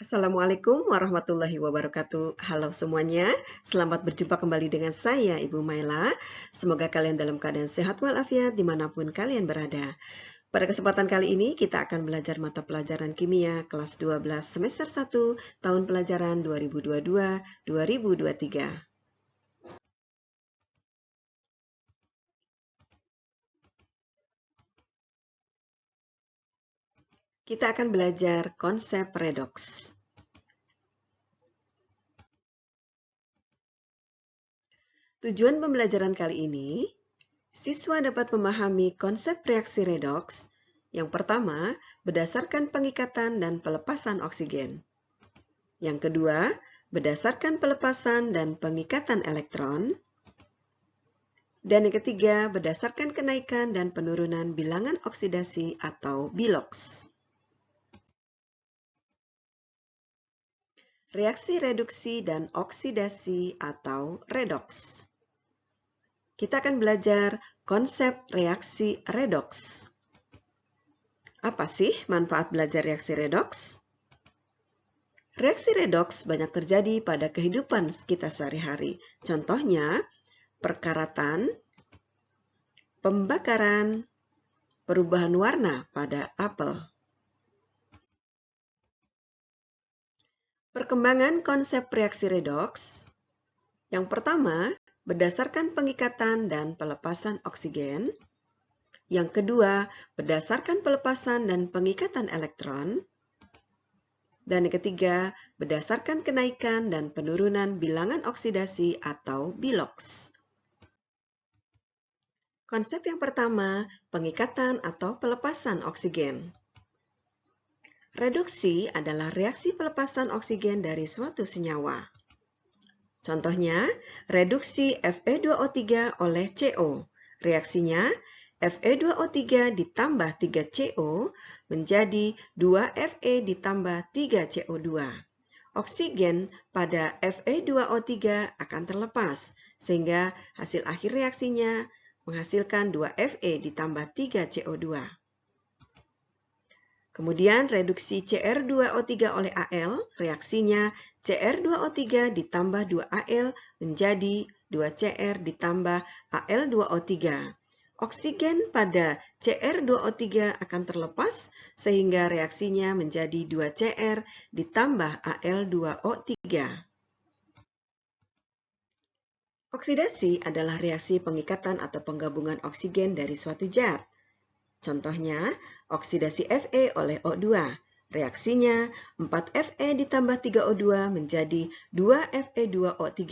Assalamualaikum warahmatullahi wabarakatuh. Halo semuanya, selamat berjumpa kembali dengan saya Ibu Maila. Semoga kalian dalam keadaan sehat walafiat dimanapun kalian berada. Pada kesempatan kali ini kita akan belajar mata pelajaran kimia kelas 12 semester 1 tahun pelajaran 2022-2023. Kita akan belajar konsep redoks. Tujuan pembelajaran kali ini, siswa dapat memahami konsep reaksi redoks. Yang pertama, berdasarkan pengikatan dan pelepasan oksigen. Yang kedua, berdasarkan pelepasan dan pengikatan elektron. Dan yang ketiga, berdasarkan kenaikan dan penurunan bilangan oksidasi atau biloks. Reaksi reduksi dan oksidasi atau redoks. Kita akan belajar konsep reaksi redoks. Apa sih manfaat belajar reaksi redoks? Reaksi redoks banyak terjadi pada kehidupan kita sehari-hari. Contohnya, perkaratan, pembakaran, perubahan warna pada apel. Perkembangan konsep reaksi redoks. Yang pertama, berdasarkan pengikatan dan pelepasan oksigen. Yang kedua, berdasarkan pelepasan dan pengikatan elektron. Dan yang ketiga, berdasarkan kenaikan dan penurunan bilangan oksidasi atau biloks. Konsep yang pertama, pengikatan atau pelepasan oksigen. Reduksi adalah reaksi pelepasan oksigen dari suatu senyawa. Contohnya, reduksi Fe2O3 oleh CO. Reaksinya, Fe2O3 ditambah 3CO menjadi 2Fe ditambah 3CO2. Oksigen pada Fe2O3 akan terlepas, sehingga hasil akhir reaksinya menghasilkan 2Fe ditambah 3CO2. Kemudian reduksi Cr2O3 oleh Al, reaksinya Cr2O3 ditambah 2Al menjadi 2Cr ditambah Al2O3. Oksigen pada Cr2O3 akan terlepas sehingga reaksinya menjadi 2Cr ditambah Al2O3. Oksidasi adalah reaksi pengikatan atau penggabungan oksigen dari suatu zat. Contohnya, oksidasi Fe oleh O2. Reaksinya 4Fe ditambah 3O2 menjadi 2Fe2O3.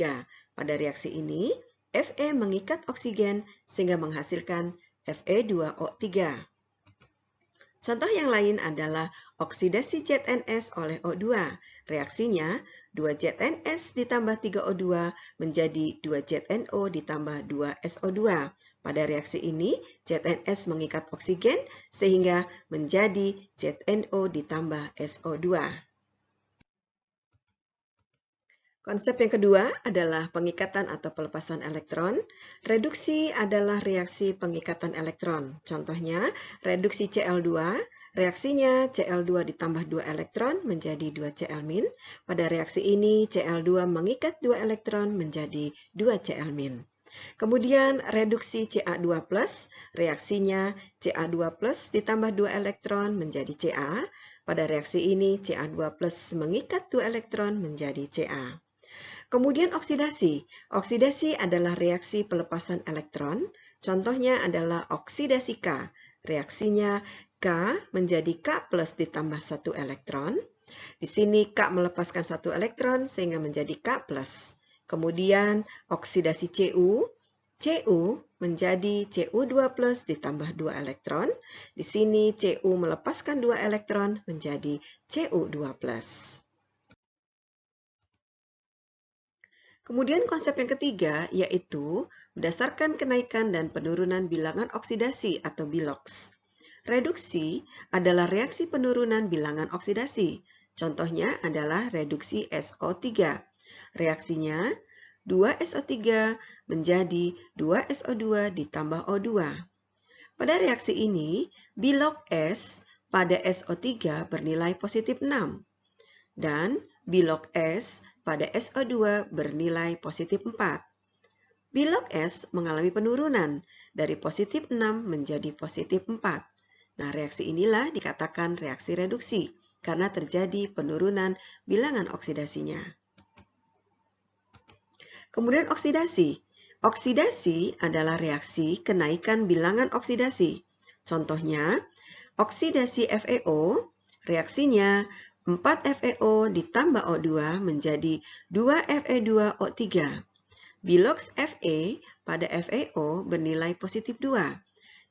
Pada reaksi ini, Fe mengikat oksigen sehingga menghasilkan Fe2O3. Contoh yang lain adalah oksidasi ZNS oleh O2. Reaksinya 2ZNS ditambah 3O2 menjadi 2ZNO ditambah 2SO2. Pada reaksi ini, ZNS mengikat oksigen sehingga menjadi ZNO ditambah SO2. Konsep yang kedua adalah pengikatan atau pelepasan elektron. Reduksi adalah reaksi pengikatan elektron. Contohnya, reduksi Cl2, reaksinya Cl2 ditambah 2 elektron menjadi 2 Cl-. Pada reaksi ini, Cl2 mengikat 2 elektron menjadi 2 Cl-. Kemudian reduksi Ca2+, reaksinya Ca2+ ditambah 2 elektron menjadi Ca. Pada reaksi ini, Ca2+ mengikat 2 elektron menjadi Ca. Kemudian oksidasi. Oksidasi adalah reaksi pelepasan elektron. Contohnya adalah oksidasi K. Reaksinya K menjadi K+ ditambah 1 elektron. Di sini K melepaskan 1 elektron sehingga menjadi K+. Kemudian oksidasi Cu. Cu menjadi Cu2+ ditambah 2 elektron. Di sini Cu melepaskan 2 elektron menjadi Cu2+. Kemudian konsep yang ketiga yaitu berdasarkan kenaikan dan penurunan bilangan oksidasi atau biloks. Reduksi adalah reaksi penurunan bilangan oksidasi. Contohnya adalah reduksi SO3. Reaksinya 2SO3 menjadi 2SO2 ditambah O2. Pada reaksi ini, bilok S pada SO3 bernilai positif 6. dan bilog S pada SO2 bernilai positif 4. Bilog S mengalami penurunan dari positif 6 menjadi positif 4. Nah, reaksi inilah dikatakan reaksi reduksi karena terjadi penurunan bilangan oksidasinya. Kemudian oksidasi. Oksidasi adalah reaksi kenaikan bilangan oksidasi. Contohnya, oksidasi FeO, reaksinya 4 FeO ditambah O2 menjadi 2 Fe2O3. Bilox Fe pada FeO bernilai positif 2,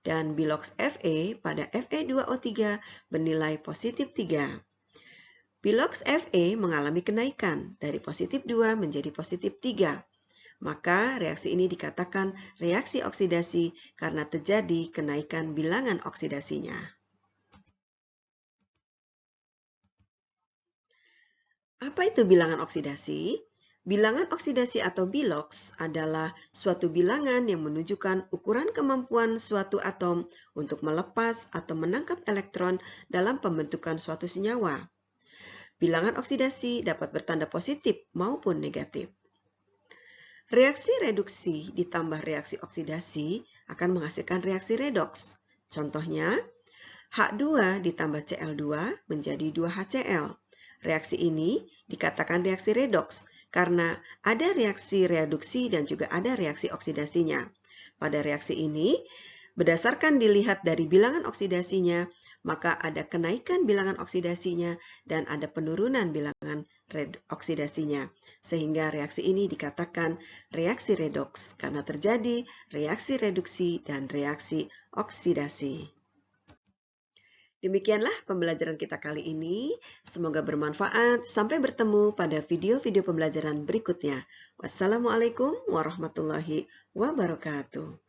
dan bilox Fe pada Fe2O3 bernilai positif 3. Bilox Fe mengalami kenaikan dari positif 2 menjadi positif 3. Maka reaksi ini dikatakan reaksi oksidasi karena terjadi kenaikan bilangan oksidasinya. Apa itu bilangan oksidasi? Bilangan oksidasi atau bilox adalah suatu bilangan yang menunjukkan ukuran kemampuan suatu atom untuk melepas atau menangkap elektron dalam pembentukan suatu senyawa. Bilangan oksidasi dapat bertanda positif maupun negatif. Reaksi reduksi ditambah reaksi oksidasi akan menghasilkan reaksi redoks. Contohnya, H2 ditambah Cl2 menjadi 2HCl. Reaksi ini dikatakan reaksi redoks karena ada reaksi reduksi dan juga ada reaksi oksidasinya. Pada reaksi ini, berdasarkan dilihat dari bilangan oksidasinya, maka ada kenaikan bilangan oksidasinya dan ada penurunan bilangan oksidasinya. Sehingga reaksi ini dikatakan reaksi redoks karena terjadi reaksi reduksi dan reaksi oksidasi. Demikianlah pembelajaran kita kali ini. Semoga bermanfaat. Sampai bertemu pada video-video pembelajaran berikutnya. Wassalamualaikum warahmatullahi wabarakatuh.